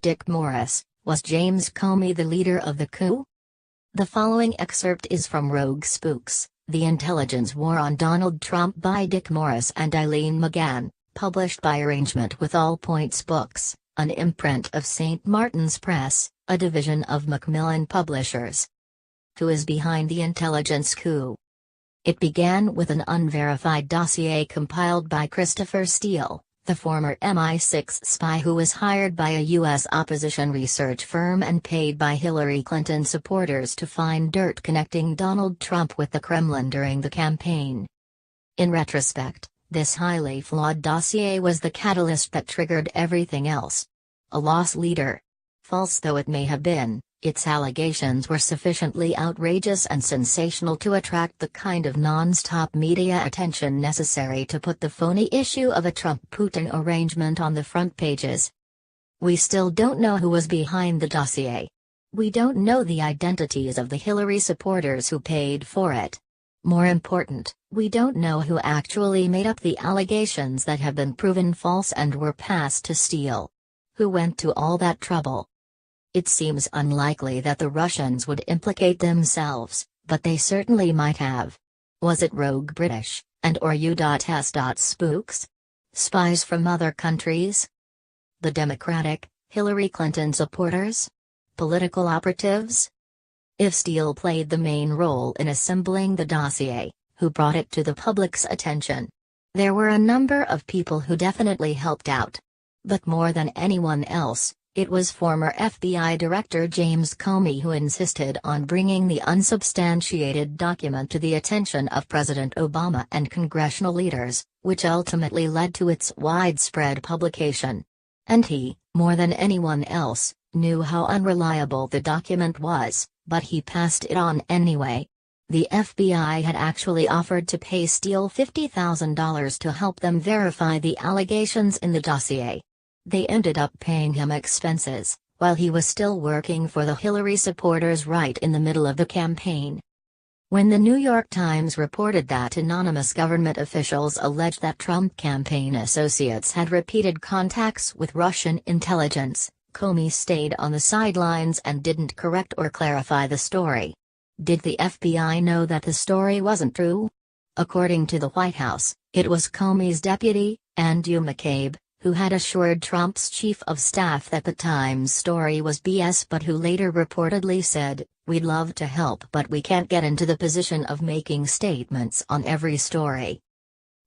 Dick Morris, was James Comey the leader of the coup? The following excerpt is from Rogue Spooks, The Intelligence War on Donald Trump by Dick Morris and Eileen McGann, published by arrangement with All Points Books, an imprint of St. Martin's Press, a division of Macmillan Publishers. Who is behind the intelligence coup? It began with an unverified dossier compiled by Christopher Steele, the former MI6 spy who was hired by a U.S. opposition research firm and paid by Hillary Clinton supporters to find dirt connecting Donald Trump with the Kremlin during the campaign. In retrospect, this highly flawed dossier was the catalyst that triggered everything else. A loss leader. False though it may have been, its allegations were sufficiently outrageous and sensational to attract the kind of non-stop media attention necessary to put the phony issue of a Trump-Putin arrangement on the front pages. We still don't know who was behind the dossier. We don't know the identities of the Hillary supporters who paid for it. More important, we don't know who actually made up the allegations that have been proven false and were passed to Steele. Who went to all that trouble? It seems unlikely that the Russians would implicate themselves, but they certainly might have. Was it rogue British, and/or U.S. spooks? Spies from other countries? The Democratic, Hillary Clinton supporters? Political operatives? If Steele played the main role in assembling the dossier, who brought it to the public's attention? There were a number of people who definitely helped out. But more than anyone else, it was former FBI Director James Comey who insisted on bringing the unsubstantiated document to the attention of President Obama and congressional leaders, which ultimately led to its widespread publication. And he, more than anyone else, knew how unreliable the document was, but he passed it on anyway. The FBI had actually offered to pay Steele $50,000 to help them verify the allegations in the dossier. They ended up paying him expenses, while he was still working for the Hillary supporters right in the middle of the campaign. When the New York Times reported that anonymous government officials alleged that Trump campaign associates had repeated contacts with Russian intelligence, Comey stayed on the sidelines and didn't correct or clarify the story. Did the FBI know that the story wasn't true? According to the White House, it was Comey's deputy, Andrew McCabe, who had assured Trump's chief of staff that the Times story was BS but who later reportedly said, "We'd love to help but we can't get into the position of making statements on every story."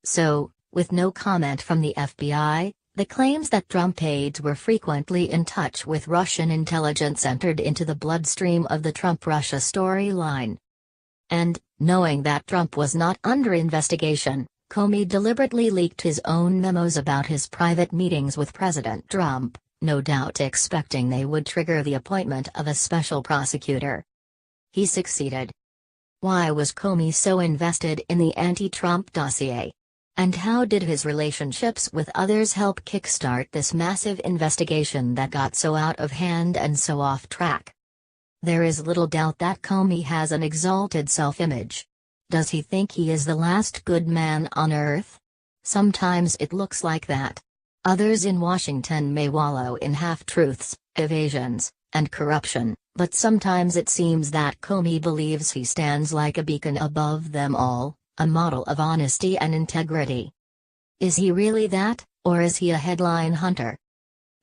So, with no comment from the FBI, the claims that Trump aides were frequently in touch with Russian intelligence entered into the bloodstream of the Trump-Russia storyline. And, knowing that Trump was not under investigation, Comey deliberately leaked his own memos about his private meetings with President Trump, no doubt expecting they would trigger the appointment of a special prosecutor. He succeeded. Why was Comey so invested in the anti-Trump dossier? And how did his relationships with others help kickstart this massive investigation that got so out of hand and so off track? There is little doubt that Comey has an exalted self-image. Does he think he is the last good man on earth? Sometimes it looks like that. Others in Washington may wallow in half-truths, evasions, and corruption, but sometimes it seems that Comey believes he stands like a beacon above them all, a model of honesty and integrity. Is he really that, or is he a headline hunter?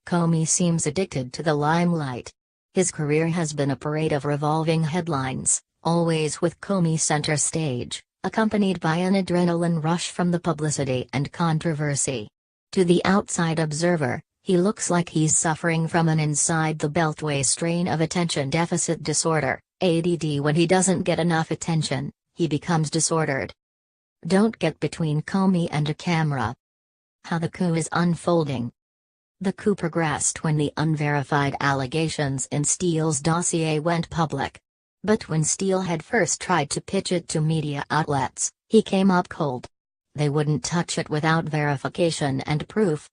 Comey seems addicted to the limelight. His career has been a parade of revolving headlines, always with Comey center stage, accompanied by an adrenaline rush from the publicity and controversy. To the outside observer, he looks like he's suffering from an inside-the-beltway strain of attention deficit disorder, ADD. When he doesn't get enough attention, he becomes disordered. Don't get between Comey and a camera. How the coup is unfolding. The coup progressed when the unverified allegations in Steele's dossier went public. But when Steele had first tried to pitch it to media outlets, he came up cold. They wouldn't touch it without verification and proof.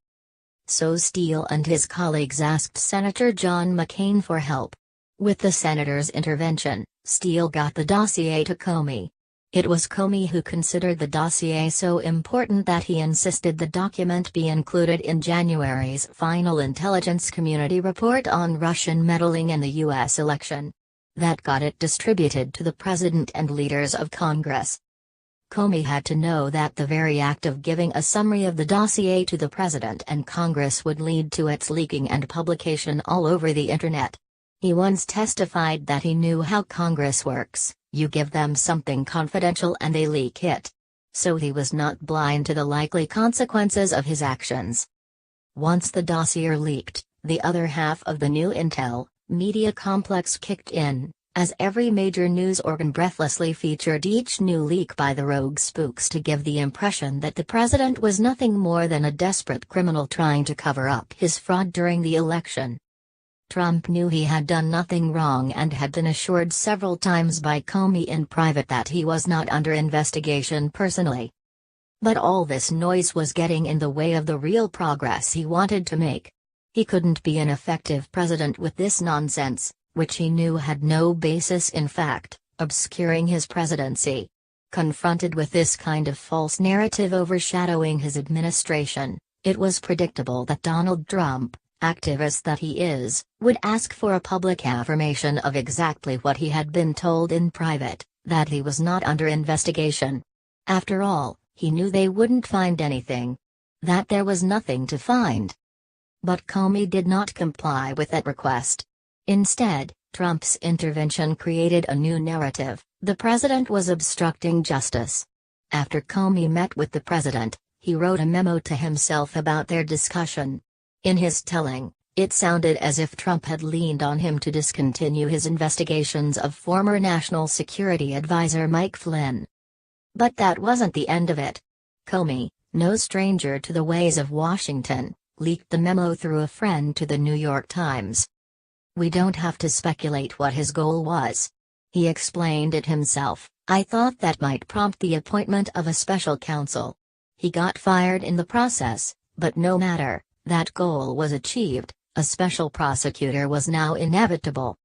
So Steele and his colleagues asked Senator John McCain for help. With the senator's intervention, Steele got the dossier to Comey. It was Comey who considered the dossier so important that he insisted the document be included in January's final intelligence community report on Russian meddling in the U.S. election. That got it distributed to the president and leaders of Congress. Comey had to know that the very act of giving a summary of the dossier to the president and Congress would lead to its leaking and publication all over the internet. He once testified that he knew how Congress works: you give them something confidential and they leak it. So he was not blind to the likely consequences of his actions. Once the dossier leaked, the other half of the new intel media complex kicked in, as every major news organ breathlessly featured each new leak by the rogue spooks to give the impression that the president was nothing more than a desperate criminal trying to cover up his fraud during the election. Trump knew he had done nothing wrong and had been assured several times by Comey in private that he was not under investigation personally. But all this noise was getting in the way of the real progress he wanted to make. He couldn't be an effective president with this nonsense, which he knew had no basis in fact, obscuring his presidency. Confronted with this kind of false narrative overshadowing his administration, it was predictable that Donald Trump, activist that he is, would ask for a public affirmation of exactly what he had been told in private, that he was not under investigation. After all, he knew they wouldn't find anything. That there was nothing to find. But Comey did not comply with that request. Instead, Trump's intervention created a new narrative: the president was obstructing justice. After Comey met with the president, he wrote a memo to himself about their discussion. In his telling, it sounded as if Trump had leaned on him to discontinue his investigations of former National Security Advisor Mike Flynn. But that wasn't the end of it. Comey, no stranger to the ways of Washington, leaked the memo through a friend to the New York Times. We don't have to speculate what his goal was. He explained it himself: I thought that might prompt the appointment of a special counsel. He got fired in the process, but no matter, that goal was achieved. A special prosecutor was now inevitable.